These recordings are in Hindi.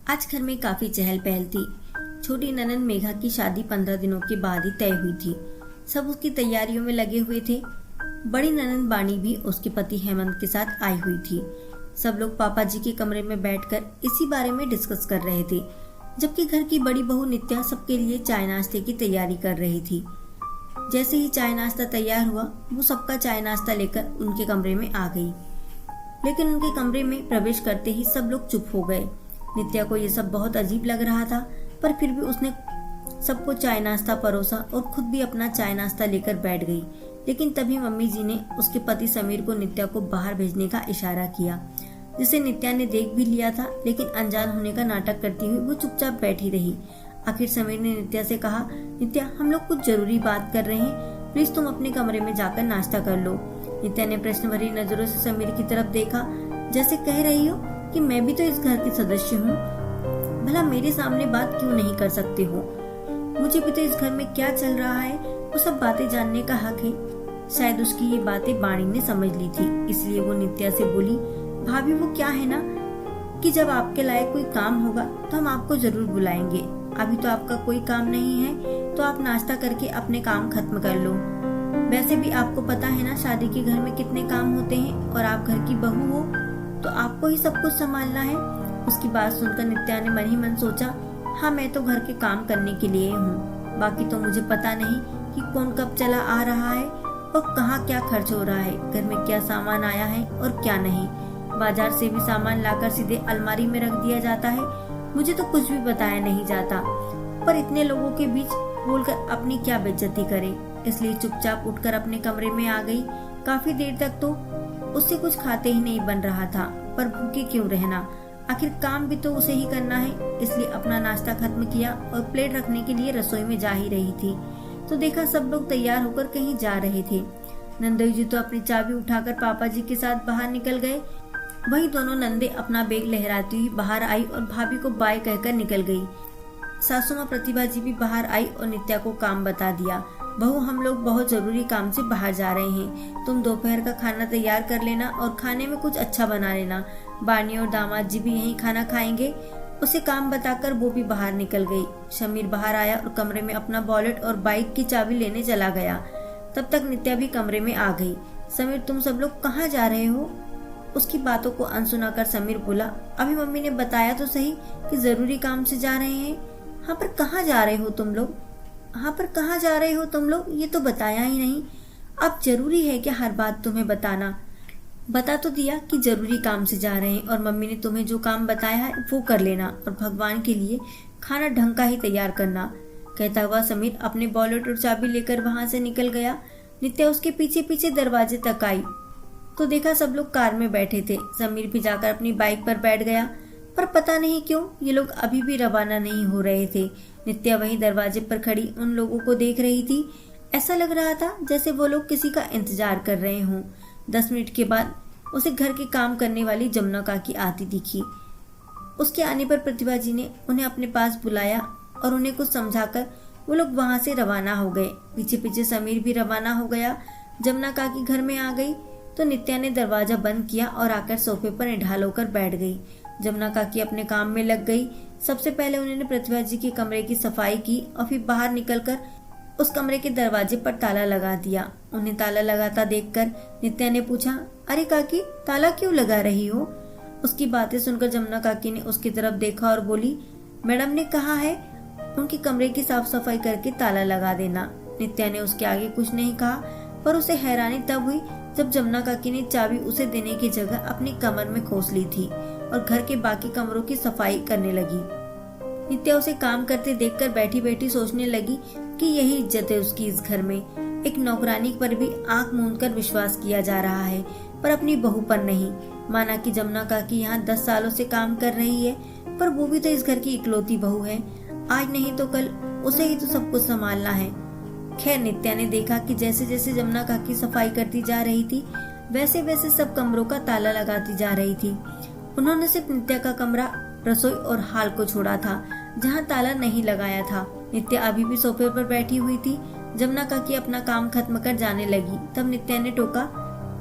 आज घर में काफी चहल पहल थी। छोटी ननंद मेघा की शादी 15 दिनों के बाद ही तय हुई थी। सब उसकी तैयारियों में लगे हुए थे। बड़ी ननंद बाणी भी उसके पति हेमंत के साथ आई हुई थी। सब लोग पापा जी के कमरे में बैठकर इसी बारे में डिस्कस कर रहे थे, जबकि घर की बड़ी बहू नित्या सबके लिए चाय नाश्ते की तैयारी कर रही थी। जैसे ही चाय नाश्ता तैयार हुआ, वो सबका चाय नाश्ता लेकर उनके कमरे में आ गई। लेकिन उनके कमरे में प्रवेश करते ही सब लोग चुप हो गए। नित्या को ये सब बहुत अजीब लग रहा था, पर फिर भी उसने सबको चाय नाश्ता परोसा और खुद भी अपना चाय नाश्ता लेकर बैठ गई। लेकिन तभी मम्मी जी ने उसके पति समीर को नित्या को बाहर भेजने का इशारा किया, जिसे नित्या ने देख भी लिया था, लेकिन अनजान होने का नाटक करती हुई वो चुपचाप बैठी रही। आखिर समीर ने नित्या से कहा, नित्या, हम लोग कुछ जरूरी बात कर रहे हैं, प्लीज तुम अपने कमरे में जाकर नाश्ता कर लो। नित्या ने प्रश्न भरी नजरों से समीर की तरफ देखा, जैसे कह रही हो कि मैं भी तो इस घर की सदस्य हूँ, भला मेरे सामने बात क्यों नहीं कर सकते हो? मुझे भी तो इस घर में क्या चल रहा है वो सब बातें जानने का हक है। शायद उसकी ये बातें बाणी ने समझ ली थी, इसलिए वो नित्या से बोली, भाभी वो क्या है ना कि जब आपके लायक कोई काम होगा तो हम आपको जरूर बुलाएंगे। अभी तो आपका कोई काम नहीं है, तो आप नाश्ता करके अपने काम खत्म कर लो। वैसे भी आपको पता है ना शादी के घर में कितने काम होते हैं, और आप घर की बहू हो तो आपको ही सब कुछ संभालना है। उसकी बात सुनकर नित्या ने मन ही मन सोचा, हाँ मैं तो घर के काम करने के लिए हूँ, बाकी तो मुझे पता नहीं कि कौन कब चला आ रहा है और कहाँ क्या खर्च हो रहा है, घर में क्या सामान आया है और क्या नहीं। बाजार से भी सामान लाकर सीधे अलमारी में रख दिया जाता है, मुझे तो कुछ भी बताया नहीं जाता। पर इतने लोगों के बीच बोलकर अपनी क्या बेइज्जती करे, इसलिए चुपचाप उठकर अपने कमरे में आ गई। काफी देर तक तो उससे कुछ खाते ही नहीं बन रहा था, पर भूखे क्यों रहना, आखिर काम भी तो उसे ही करना है। इसलिए अपना नाश्ता खत्म किया और प्लेट रखने के लिए रसोई में जा ही रही थी, तो देखा सब लोग तैयार होकर कहीं जा रहे थे। नंदोई जी तो अपनी चाबी उठाकर पापा जी के साथ बाहर निकल गए। वही दोनों नंदे अपना बैग लहराती हुई बाहर आई और भाभी को बाय कहकर निकल गई। सासू माँ प्रतिभा जी भी बाहर आई और नित्या को काम बता दिया, बहू हम लोग बहुत जरूरी काम से बाहर जा रहे हैं, तुम दोपहर का खाना तैयार कर लेना और खाने में कुछ अच्छा बना लेना। बानी और दामाद जी भी यहीं खाना खाएंगे। उसे काम बताकर वो भी बाहर निकल गई। समीर बाहर आया और कमरे में अपना वॉलेट और बाइक की चाबी लेने चला गया। तब तक नित्या भी कमरे में आ गई। समीर, तुम सब लोग कहाँ जा रहे हो? उसकी बातों को अनसुना कर समीर बोला, अभी मम्मी ने बताया तो सही कि जरूरी काम से जा रहे हैं। हाँ पर कहाँ जा रहे हो तुम लोग? हाँ पर कहाँ जा रहे हो तुम लोग, ये तो बताया ही नहीं। अब जरूरी है क्या हर बात तुम्हें बताना? बता तो दिया कि जरूरी काम से जा रहे हैं, और मम्मी ने तुम्हें जो काम बताया है वो कर लेना, और भगवान के लिए खाना ढंग का ही तैयार करना। कहता हुआ समीर अपने वॉलेट और चाबी लेकर वहां से निकल गया। नित्या उसके पीछे पीछे दरवाजे तक आई तो देखा सब लोग कार में बैठे थे। समीर भी जाकर अपनी बाइक पर बैठ गया, पर पता नहीं क्यों ये लोग अभी भी रवाना नहीं हो रहे थे। नित्या वहीं दरवाजे पर खड़ी उन लोगों को देख रही थी। ऐसा लग रहा था जैसे वो लोग किसी का इंतजार कर रहे हों। 10 मिनट के बाद उसे घर के काम करने वाली जमुना काकी आती दिखी। उसके आने पर प्रतिभा जी ने उन्हें अपने पास बुलाया और उन्हें कुछ समझाकर वो लोग वहां से रवाना हो गए। पीछे पीछे समीर भी रवाना हो गया। जमुना काकी घर में आ गई तो नित्या ने दरवाजा बंद किया और आकर सोफे पर निढाल होकर बैठ गई। जमुना काकी अपने काम में लग गई। सबसे पहले उन्होंने प्रतिभा जी के कमरे की सफाई की और फिर बाहर निकलकर उस कमरे के दरवाजे पर ताला लगा दिया। उन्हें ताला लगाता देखकर नित्या ने पूछा, अरे काकी, ताला क्यों लगा रही हो? उसकी बातें सुनकर जमुना काकी ने उसकी तरफ देखा और बोली, मैडम ने कहा है उनके कमरे की साफ सफाई करके ताला लगा देना। नित्या ने उसके आगे कुछ नहीं कहा, पर उसे हैरानी तब हुई जब जमुना काकी ने चाबी उसे देने की जगह अपनी कमर में खोस ली थी और घर के बाकी कमरों की सफाई करने लगी। नित्या उसे काम करते देखकर बैठी बैठी सोचने लगी कि यही इज्जत है उसकी इस घर में। एक नौकरानी पर भी आंख मूंद कर विश्वास किया जा रहा है, पर अपनी बहू पर नहीं। माना कि जमुना काकी यहाँ 10 सालों से काम कर रही है, पर वो भी तो इस घर की इकलौती बहू है। आज नहीं तो कल उसे ही तो सब कुछ संभालना है। खैर, नित्या ने देखा कि जैसे जैसे जमुना काकी सफाई करती जा रही थी, वैसे वैसे सब कमरों का ताला लगाती जा रही थी। उन्होंने सिर्फ नित्या का कमरा, रसोई और हॉल को छोड़ा था, जहाँ ताला नहीं लगाया था। नित्या अभी भी सोफे पर बैठी हुई थी। जमुना काकी अपना काम खत्म कर जाने लगी। तब नित्या ने टोका,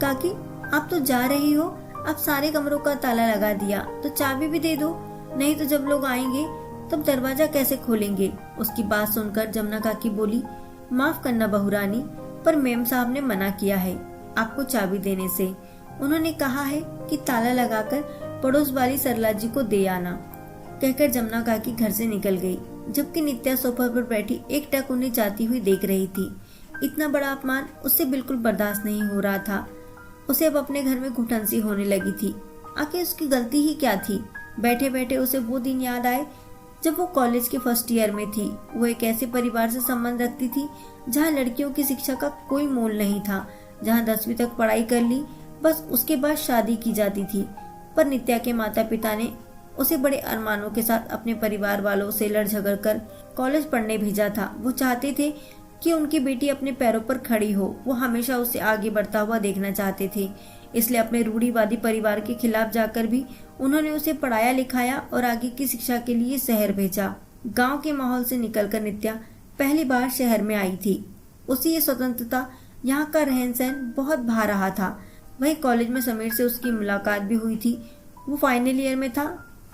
काकी आप तो जा रही हो, अब सारे कमरों का ताला लगा दिया तो चाबी भी दे दो। नहीं तो जब लोग आएंगे तब दरवाजा कैसे खोलेंगे। उसकी बात सुनकर जमुना काकी बोली, माफ करना बहुरानी, पर मेम साहब ने मना किया है आपको चाबी देने से। उन्होंने कहा है कि ताला लगाकर पड़ोस वाली सरला जी को दे आना। कहकर जमुना काकी घर से निकल गई, जबकि नित्या सोफा पर बैठी एकटक उन्हें जाती हुई देख रही थी। इतना बड़ा अपमान उससे बिल्कुल बर्दाश्त नहीं हो रहा था। उसे अब अपने घर में घुटन सी होने लगी थी। आखिर उसकी गलती ही क्या थी। बैठे बैठे उसे वो दिन याद आए जब वो कॉलेज के फर्स्ट ईयर में थी। वो एक ऐसे परिवार से संबंध रखती थी जहाँ लड़कियों की शिक्षा का कोई मोल नहीं था, जहाँ 10वीं तक पढ़ाई कर ली, बस उसके बाद शादी की जाती थी। पर नित्या के माता पिता ने उसे बड़े अरमानों के साथ अपने परिवार वालों से लड़ झगड़ कर कॉलेज पढ़ने भेजा था। वो चाहते थे कि उनकी बेटी अपने पैरों पर खड़ी हो। वो हमेशा उसे आगे बढ़ता हुआ देखना चाहते थे, इसलिए अपने रूढ़िवादी परिवार के खिलाफ जाकर भी उन्होंने उसे पढ़ाया लिखाया और आगे की शिक्षा के लिए शहर भेजा। गांव के माहौल से निकलकर नित्या पहली बार शहर में आई थी। उसी ये स्वतंत्रता, यहाँ का रहन सहन बहुत भा रहा था। वही कॉलेज में समीर से उसकी मुलाकात भी हुई थी। वो फाइनल ईयर में था।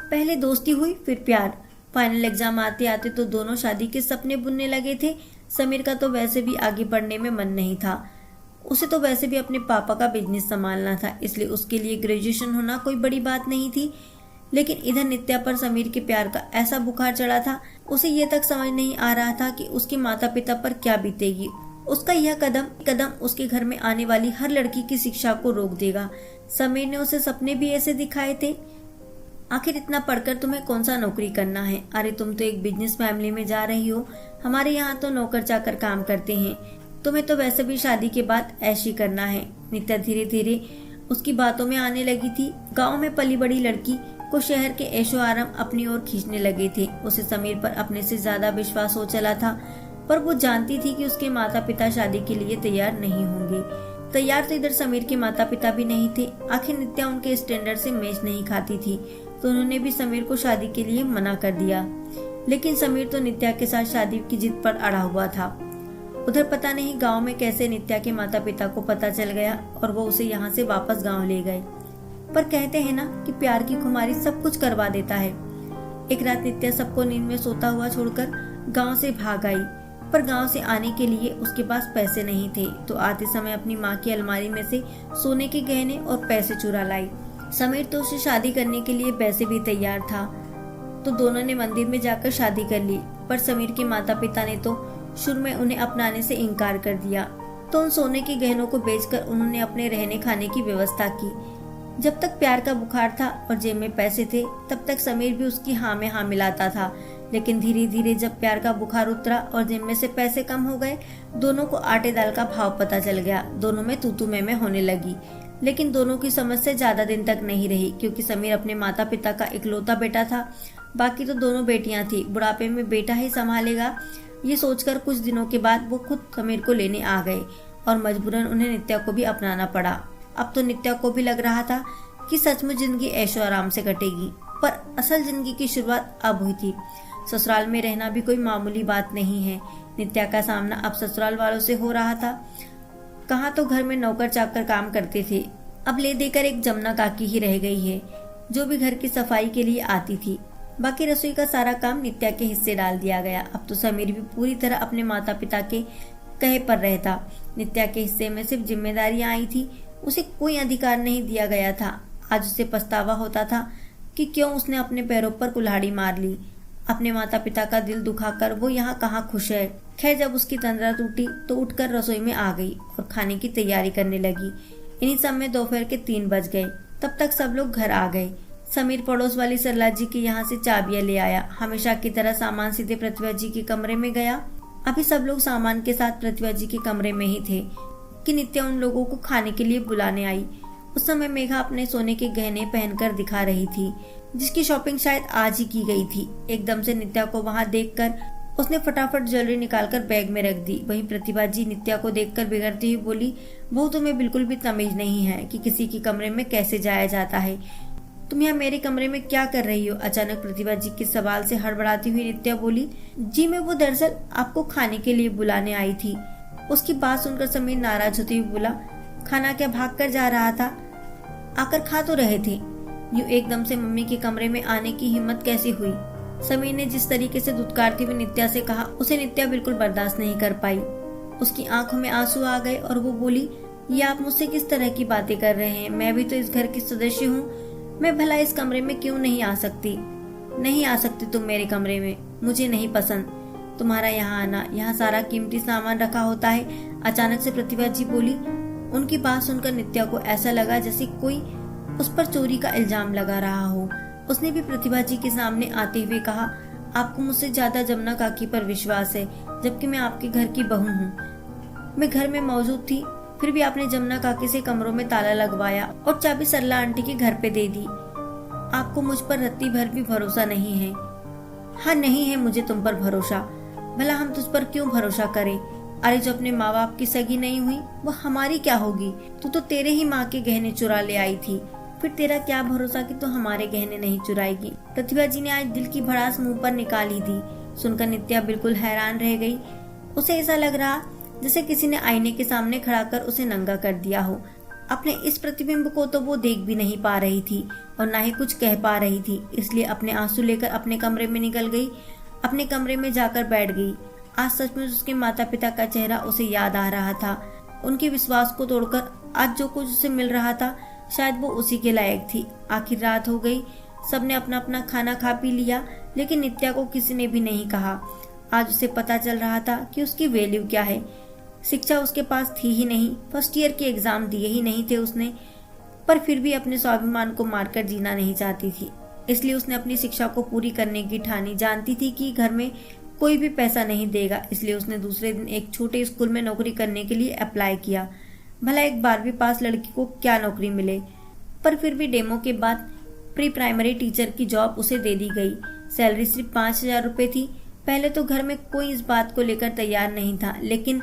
पहले दोस्ती हुई, फिर प्यार। फाइनल एग्जाम आते आते तो दोनों शादी के सपने बुनने लगे थे। समीर का तो वैसे भी आगे बढ़ने में मन नहीं था। उसे तो वैसे भी अपने पापा का बिजनेस संभालना था, इसलिए उसके लिए ग्रेजुएशन होना कोई बड़ी बात नहीं थी। लेकिन इधर नित्या पर समीर के प्यार का ऐसा बुखार चढ़ा था, उसे ये तक समझ नहीं आ रहा था कि उसके माता पिता पर क्या बीतेगी। उसका यह कदम उसके घर में आने वाली हर लड़की की शिक्षा को रोक देगा। समीर ने उसे सपने भी ऐसे दिखाए थे। आखिर इतना पढ़कर तुम्हें कौन सा नौकरी करना है? अरे तुम तो एक बिजनेस फैमिली में जा रही हो, हमारे यहाँ तो नौकर चाकर काम करते हैं। तुम्हें तो वैसे भी शादी के बाद ऐश ही करना है। नित्या धीरे धीरे उसकी बातों में आने लगी थी। गांव में पली बड़ी लड़की को शहर के ऐशो आराम अपनी ओर खींचने लगे थे। उसे समीर पर अपने से ज्यादा विश्वास हो चला था, पर वो जानती थी कि उसके माता पिता शादी के लिए तैयार नहीं होंगे। तैयार तो इधर समीर के माता पिता भी नहीं थे। आखिर नित्या उनके स्टैंडर्ड से मैच नहीं खाती थी, तो उन्होंने भी समीर को शादी के लिए मना कर दिया। लेकिन समीर तो नित्या के साथ शादी की जिद पर अड़ा हुआ था। उधर पता नहीं गांव में कैसे नित्या के माता पिता को पता चल गया और वो उसे यहाँ से वापस गांव ले गए। पर कहते हैं ना कि प्यार की खुमारी सब कुछ करवा देता है। एक रात नित्या सबको नींद में सोता हुआ छोड़कर गांव से भाग आई, पर गांव से आने के लिए उसके पास पैसे नहीं थे, तो आते समय अपनी माँ की अलमारी में से सोने के गहने और पैसे चुरा लाई। समीर तो उसे शादी करने के लिए वैसे भी तैयार था, तो दोनों ने मंदिर में जाकर शादी कर ली। पर समीर के माता पिता ने तो शुरू में उन्हें अपनाने से इनकार कर दिया, तो उन सोने के गहनों को बेचकर उन्होंने अपने रहने खाने की व्यवस्था की। जब तक प्यार का बुखार था और जेब में पैसे थे, तब तक समीर भी उसकी हाँ में हाँ मिलाता था। लेकिन धीरे धीरे जब प्यार का बुखार उतरा और जेब में से पैसे कम हो गए, दोनों को आटे दाल का भाव पता चल गया। दोनों में तू मैं होने लगी। लेकिन दोनों की समस्या ज्यादा दिन तक नहीं रही, क्योंकि समीर अपने माता पिता का इकलौता बेटा था। बाकी तो दोनों बेटियां थी। बुढ़ापे में बेटा ही संभालेगा, ये सोचकर कुछ दिनों के बाद वो खुद समीर को लेने आ गए और मजबूरन उन्हें नित्या को भी अपनाना पड़ा। अब तो नित्या को भी लग रहा था कि सचमुच जिंदगी ऐशो आराम से कटेगी, पर असल जिंदगी की शुरुआत अब हुई थी। ससुराल में रहना भी कोई मामूली बात नहीं है। नित्या का सामना अब ससुराल वालों से हो रहा था। कहाँ तो घर में नौकर चाकर काम करते थे, अब ले देकर एक जमुना काकी ही रह गई है, जो भी घर की सफाई के लिए आती थी। बाकी रसोई का सारा काम नित्या के हिस्से डाल दिया गया। अब तो समीर भी पूरी तरह अपने माता पिता के कहे पर रहता। नित्या के हिस्से में सिर्फ जिम्मेदारियां आई थी, उसे कोई अधिकार नहीं दिया गया था। आज उसे पछतावा होता था कि क्यों उसने अपने पैरों पर कुल्हाड़ी मार ली। अपने माता पिता का दिल दुखाकर वो यहाँ कहाँ खुश है। खैर, जब उसकी तंद्रा टूटी तो उठकर रसोई में आ गई और खाने की तैयारी करने लगी। इन्हीं सब में दोपहर के 3 बज गए। तब तक सब लोग घर आ गए। समीर पड़ोस वाली सरला जी के यहाँ से चाबियां ले आया। हमेशा की तरह सामान सीधे प्रतिभा जी के कमरे में गया। अभी सब लोग सामान के साथ प्रतिभा जी के कमरे में ही थे कि नित्या उन लोगों को खाने के लिए बुलाने आई। उस समय मेघा अपने सोने के गहने पहनकर दिखा रही थी, जिसकी शॉपिंग शायद आज ही की गई थी। एकदम से नित्या को वहाँ देखकर उसने फटाफट ज्वेलरी निकालकर बैग में रख दी। वहीं प्रतिभा जी नित्या को देखकर बिगड़ती हुई बोली, वो तुम्हें बिल्कुल भी तमीज नहीं है कि किसी के कमरे में कैसे जाया जाता है। तुम यहाँ मेरे कमरे में क्या कर रही हो? अचानक प्रतिभा जी के सवाल से हड़बड़ाती हुई नित्या बोली, जी मैं वो दरअसल आपको खाने के लिए बुलाने आई थी। उसकी बात सुनकर समीर नाराज होते हुए बोला, खाना क्या भाग कर जा रहा था? आकर खा तो रहे थे। यूं एकदम से मम्मी के कमरे में आने की हिम्मत कैसे हुई? समीर ने जिस तरीके से धुतकारती हुई नित्या से कहा, उसे नित्या बिल्कुल बर्दाश्त नहीं कर पाई। उसकी आंखों में आंसू आ गए और वो बोली, ये आप मुझसे किस तरह की बातें कर रहे हैं? मैं भी तो इस घर की सदस्य हूँ। मैं भला इस कमरे में क्यों नहीं आ सकती? नहीं आ सकती तुम मेरे कमरे में, मुझे नहीं पसंद तुम्हारा यहाँ आना। यहाँ सारा कीमती सामान रखा होता है। अचानक से प्रतिभा जी बोली। उनकी बात सुनकर नित्या को ऐसा लगा जैसे कोई उस पर चोरी का इल्जाम लगा रहा हो। उसने भी प्रतिभा जी के सामने आते हुए कहा, आपको मुझसे ज्यादा जमुना काकी पर विश्वास है, जबकि मैं आपके घर की बहू हूँ। मैं घर में मौजूद थी, फिर भी आपने जमुना काकी से कमरों में ताला लगवाया और चाबी सरला आंटी के घर पे दे दी। आपको मुझ पर रत्ती भर भी भरोसा नहीं है। हाँ, नहीं है मुझे तुम पर भरोसा। भला हम तुझ पर क्यों भरोसा करें? अरे जो अपने माँ बाप की सगी नहीं हुई वो हमारी क्या होगी? तू तो तेरे ही माँ के गहने चुरा ले आई थी, फिर तेरा क्या भरोसा कि तू हमारे गहने नहीं चुराएगी? प्रतिभा जी ने आज दिल की भड़ास मुंह पर निकाली थी। सुनकर नित्या बिल्कुल हैरान रह गई। उसे ऐसा लग रहा जैसे किसी ने आईने के सामने खड़ा कर उसे नंगा कर दिया हो। अपने इस प्रतिबिंब को तो वो देख भी नहीं पा रही थी और ना ही कुछ कह पा रही थी, इसलिए अपने आंसू लेकर अपने कमरे में निकल गई। अपने कमरे में जाकर बैठ गई। आज सचमुच उसके माता पिता का चेहरा उसे याद आ रहा था। उनके विश्वास को तोड़कर आज जो कुछ उसे मिल रहा था शायद वो उसी के लायक थी। आखिर रात हो गई, सबने अपना अपना खाना खा पी लिया, लेकिन नित्या को किसी ने भी नहीं कहा। आज उसे पता चल रहा था कि उसकी वैल्यू क्या है। शिक्षा उसके पास थी ही नहीं, फर्स्ट ईयर के एग्जाम दिए ही नहीं थे उसने, पर फिर भी अपने स्वाभिमान को मारकर जीना नहीं चाहती थी। इसलिए उसने अपनी शिक्षा को पूरी करने की ठानी। जानती थी कि घर में कोई भी पैसा नहीं देगा, इसलिए उसने दूसरे दिन एक छोटे स्कूल में नौकरी करने के लिए अप्लाई किया। भला एक 12वीं पास लड़की को क्या नौकरी मिले, पर फिर भी डेमो के बाद प्री प्राइमरी टीचर की जॉब उसे दे दी गई। सैलरी सिर्फ 5,000 रुपए थी। पहले तो घर में कोई इस बात को लेकर तैयार नहीं था, लेकिन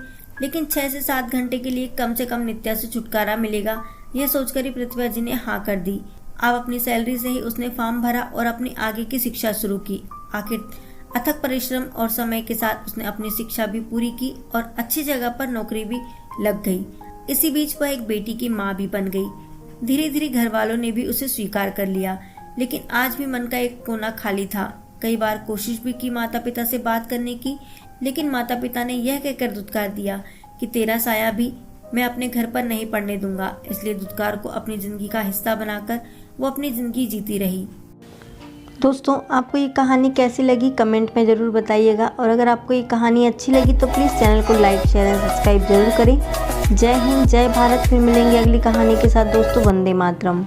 6 से 7 घंटे के लिए कम से कम नित्या से छुटकारा मिलेगा, यह सोचकर ही प्रतिभा जी ने हाँ कर दी। अब अपनी सैलरी से ही उसने फॉर्म भरा और अपनी आगे की शिक्षा शुरू की। आखिर अथक परिश्रम और समय के साथ उसने अपनी शिक्षा भी पूरी की और अच्छी जगह पर नौकरी भी लग गई। इसी बीच वह एक बेटी की माँ भी बन गई। धीरे धीरे घर वालों ने भी उसे स्वीकार कर लिया, लेकिन आज भी मन का एक कोना खाली था। कई बार कोशिश भी की माता पिता से बात करने की, लेकिन माता पिता ने यह कहकर धुतकार दिया कि तेरा साया भी मैं अपने घर पर नहीं पड़ने दूंगा। इसलिए धुतकार को अपनी जिंदगी का हिस्सा बनाकर वो अपनी जिंदगी जीती रही। दोस्तों, आपको ये कहानी कैसी लगी कमेंट में ज़रूर बताइएगा, और अगर आपको ये कहानी अच्छी लगी तो प्लीज़ चैनल को लाइक शेयर एंड सब्सक्राइब जरूर करें। जय हिंद, जय भारत। फिर मिलेंगे अगली कहानी के साथ दोस्तों। वंदे मातरम।